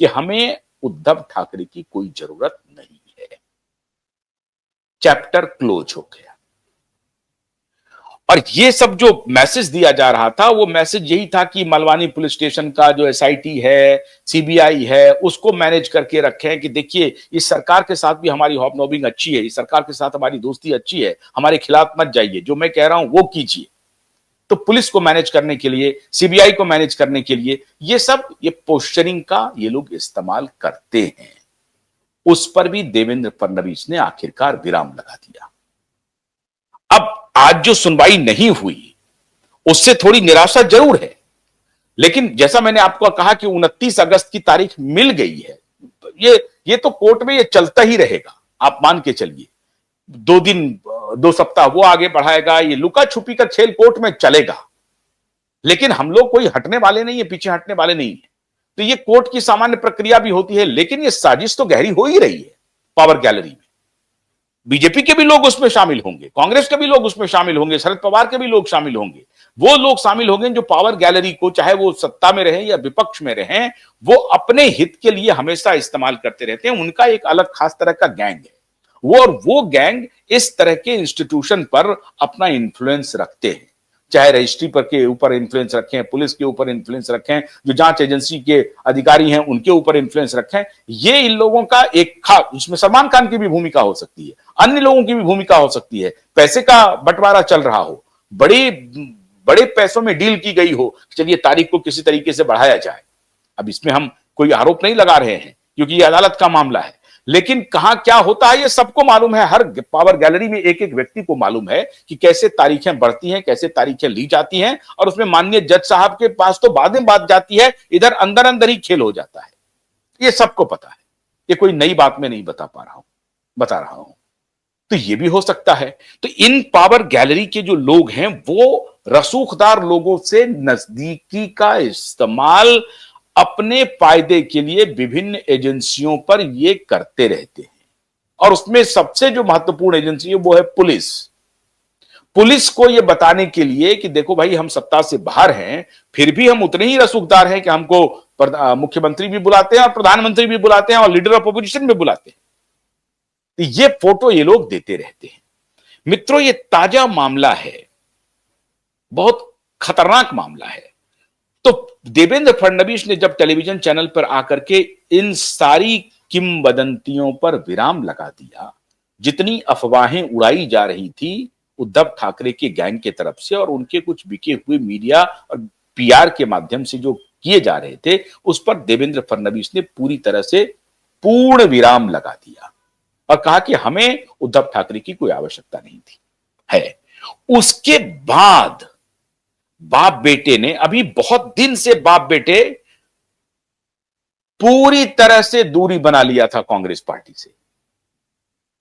कि हमें उद्धव ठाकरे की कोई जरूरत नहीं है। चैप्टर क्लोज हो गया। और ये सब जो मैसेज दिया जा रहा था वो मैसेज यही था कि मलवानी पुलिस स्टेशन का जो एसआईटी है, सीबीआई है, उसको मैनेज करके रखें कि देखिए इस सरकार के साथ भी हमारी हॉबनॉबिंग अच्छी है, इस सरकार के साथ हमारी दोस्ती अच्छी है, हमारे खिलाफ मत जाइए, जो मैं कह रहा हूं वो कीजिए। तो पुलिस को मैनेज करने के लिए, सीबीआई को मैनेज करने के लिए ये पोस्चरिंग का ये लोग इस्तेमाल करते हैं। उस पर भी देवेंद्र फडणवीस ने आखिरकार विराम लगा दिया। अब आज जो सुनवाई नहीं हुई उससे थोड़ी निराशा जरूर है, लेकिन जैसा मैंने आपको कहा कि 29 अगस्त की तारीख मिल गई है, ये तो कोर्ट में ये चलता ही रहेगा। आप मान के चलिए 2 दिन 2 सप्ताह वो आगे बढ़ाएगा, ये लुका छुपी का खेल कोर्ट में चलेगा। लेकिन हम लोग कोई हटने वाले नहीं है, पीछे हटने वाले नहीं है। तो ये कोर्ट की सामान्य प्रक्रिया भी होती है, लेकिन ये साजिश तो गहरी हो ही रही है पावर गैलरी में। बीजेपी के भी लोग उसमें शामिल होंगे, कांग्रेस के भी लोग उसमें शामिल होंगे, शरद पवार के भी लोग शामिल होंगे। वो लोग शामिल होंगे जो पावर गैलरी को, चाहे वो सत्ता में रहे या विपक्ष में रहे, वो अपने हित के लिए हमेशा इस्तेमाल करते रहते हैं। उनका एक अलग खास तरह का गैंग है वो गैंग इस तरह के इंस्टीट्यूशन पर अपना इंफ्लुएंस रखते हैं। चाहे रजिस्ट्री पर के ऊपर इन्फ्लुएंस रखें, पुलिस के ऊपर इन्फ्लुएंस रखें, जो जांच एजेंसी के अधिकारी हैं उनके ऊपर इन्फ्लुएंस रखें। ये इन लोगों का एक खास, इसमें सलमान खान की भी भूमिका हो सकती है, अन्य लोगों की भी भूमिका हो सकती है। पैसे का बंटवारा चल रहा हो, बड़े पैसों में डील की गई हो, चलिए तारीख को किसी तरीके से बढ़ाया जाए। अब इसमें हम कोई आरोप नहीं लगा रहे हैं क्योंकि ये अदालत का मामला है, लेकिन कहां क्या होता है ये सबको मालूम है। हर पावर गैलरी में एक एक व्यक्ति को मालूम है कि कैसे तारीखें बढ़ती हैं, कैसे तारीखें ली जाती हैं, और उसमें माननीय जज साहब के पास तो बाद में बात जाती है, इधर अंदर अंदर ही खेल हो जाता है। ये सबको पता है, ये कोई नई बात में नहीं बता रहा हूं। तो ये भी हो सकता है। तो इन पावर गैलरी के जो लोग हैं वो रसूखदार लोगों से नजदीकी का इस्तेमाल अपने फायदे के लिए विभिन्न एजेंसियों पर ये करते रहते हैं। और उसमें सबसे जो महत्वपूर्ण एजेंसी है वो है पुलिस को ये बताने के लिए कि देखो भाई, हम सत्ता से बाहर हैं, फिर भी हम उतने ही रसूखदार हैं कि हमको मुख्यमंत्री भी बुलाते हैं और प्रधानमंत्री भी बुलाते हैं और लीडर ऑफ अपोजिशन भी बुलाते हैं। तो ये फोटो ये लोग देते रहते हैं। मित्रों, ये ताजा मामला है, बहुत खतरनाक मामला है। तो देवेंद्र फडणवीस ने जब टेलीविजन चैनल पर आकर के इन सारी किंवदंतियों पर विराम लगा दिया, जितनी अफवाहें उड़ाई जा रही थी उद्धव ठाकरे के गैंग के तरफ से और उनके कुछ बिके हुए मीडिया और पीआर के माध्यम से जो किए जा रहे थे, उस पर देवेंद्र फडणवीस ने पूरी तरह से पूर्ण विराम लगा दिया और कहा कि हमें उद्धव ठाकरे की कोई आवश्यकता नहीं थी है। उसके बाद बाप बेटे ने, अभी बहुत दिन से बाप बेटे पूरी तरह से दूरी बना लिया था कांग्रेस पार्टी से,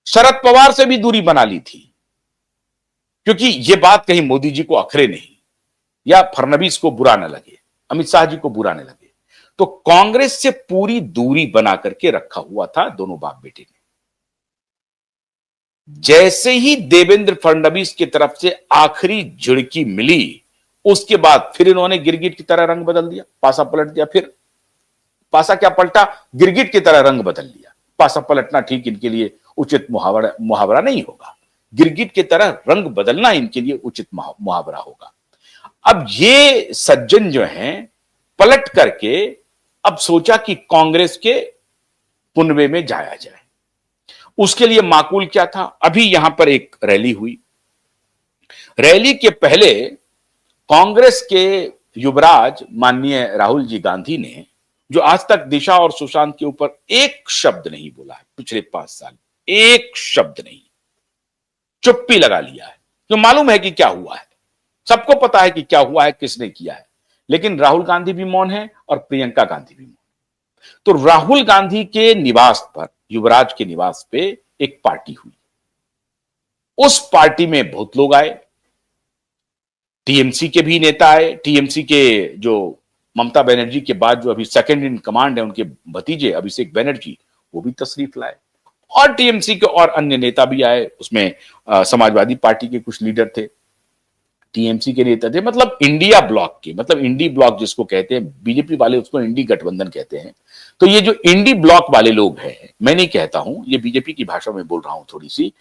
शरद पवार से भी दूरी बना ली थी, क्योंकि यह बात कहीं मोदी जी को अखरे नहीं या फडणवीस को बुरा न लगे, अमित शाह जी को बुरा न लगे। तो कांग्रेस से पूरी दूरी बना करके रखा हुआ था दोनों बाप बेटे ने। जैसे ही देवेंद्र फडणवीस की तरफ से आखिरी झिड़की मिली, उसके बाद फिर इन्होंने गिरगिट की तरह रंग बदल दिया, पासा पलट दिया। फिर पासा क्या पलटा, गिरगिट की तरह रंग बदल लिया। पासा पलटना ठीक इनके लिए उचित मुहावरा नहीं होगा, गिरगिट की तरह रंग बदलना इनके लिए उचित मुहावरा होगा। अब ये सज्जन जो हैं पलट करके अब सोचा कि कांग्रेस के पुनवे में जाया जाए। उसके लिए माकूल क्या था, अभी यहां पर एक रैली हुई। रैली के पहले कांग्रेस के युवराज माननीय राहुल जी गांधी ने, जो आज तक दिशा और सुशांत के ऊपर एक शब्द नहीं बोला है पिछले 5 साल, एक शब्द नहीं, चुप्पी लगा लिया है। तो मालूम है कि क्या हुआ है, सबको पता है कि क्या हुआ है, किसने किया है, लेकिन राहुल गांधी भी मौन है और प्रियंका गांधी भी मौन। तो राहुल गांधी के निवास पर, युवराज के निवास पे एक पार्टी हुई। उस पार्टी में बहुत लोग आए, टीएमसी के भी नेता आए। टीएमसी के जो ममता बनर्जी के बाद जो अभी सेकंड इन कमांड है, उनके भतीजे अभिषेक बनर्जी, वो भी तशरीफ लाए। और टीएमसी के और अन्य नेता भी आए, उसमें समाजवादी पार्टी के कुछ लीडर थे। टीएमसी के नेता थे, मतलब इंडिया ब्लॉक के, मतलब इंडी ब्लॉक जिसको कहते हैं, बीजेपी वाले उसको इंडी गठबंधन कहते हैं। तो ये जो इंडी ब्लॉक वाले लोग हैं, मैं नहीं कहता हूं, ये बीजेपी की भाषा में बोल रहा हूं थोड़ी सी,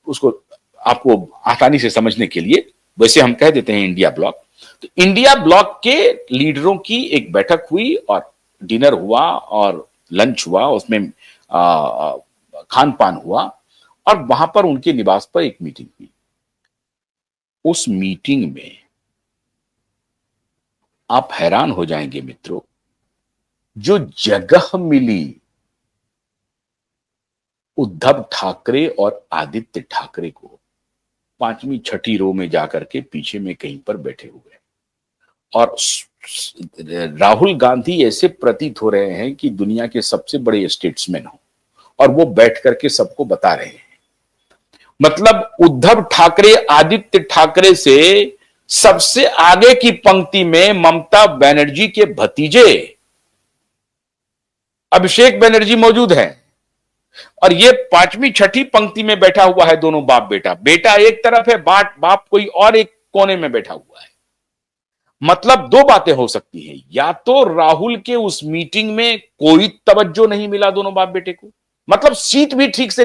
उसको आपको आसानी से समझने के लिए, वैसे हम कह देते हैं इंडिया ब्लॉक। तो इंडिया ब्लॉक के लीडरों की एक बैठक हुई और डिनर हुआ और लंच हुआ, उसमें खान पान हुआ और वहां पर उनके निवास पर एक मीटिंग हुई। उस मीटिंग में आप हैरान हो जाएंगे मित्रों, जो जगह मिली उद्धव ठाकरे और आदित्य ठाकरे को, पांचवी छठी रो में जाकर के पीछे में कहीं पर बैठे हुए, और राहुल गांधी ऐसे प्रतीत हो रहे हैं कि दुनिया के सबसे बड़े स्टेट्समैन हो, और वो बैठ करके सबको बता रहे हैं। मतलब उद्धव ठाकरे आदित्य ठाकरे से सबसे आगे की पंक्ति में ममता बनर्जी के भतीजे अभिषेक बनर्जी मौजूद हैं, और ये पांचवी छठी पंक्ति में बैठा हुआ है, दोनों बाप बेटा। बेटा एक तरफ है, बाप कोई और एक कोने में बैठा हुआ है। मतलब दो बातें हो सकती हैं, या तो राहुल के उस मीटिंग में कोई तवज्जो नहीं मिला दोनों बाप बेटे को, मतलब सीट भी ठीक से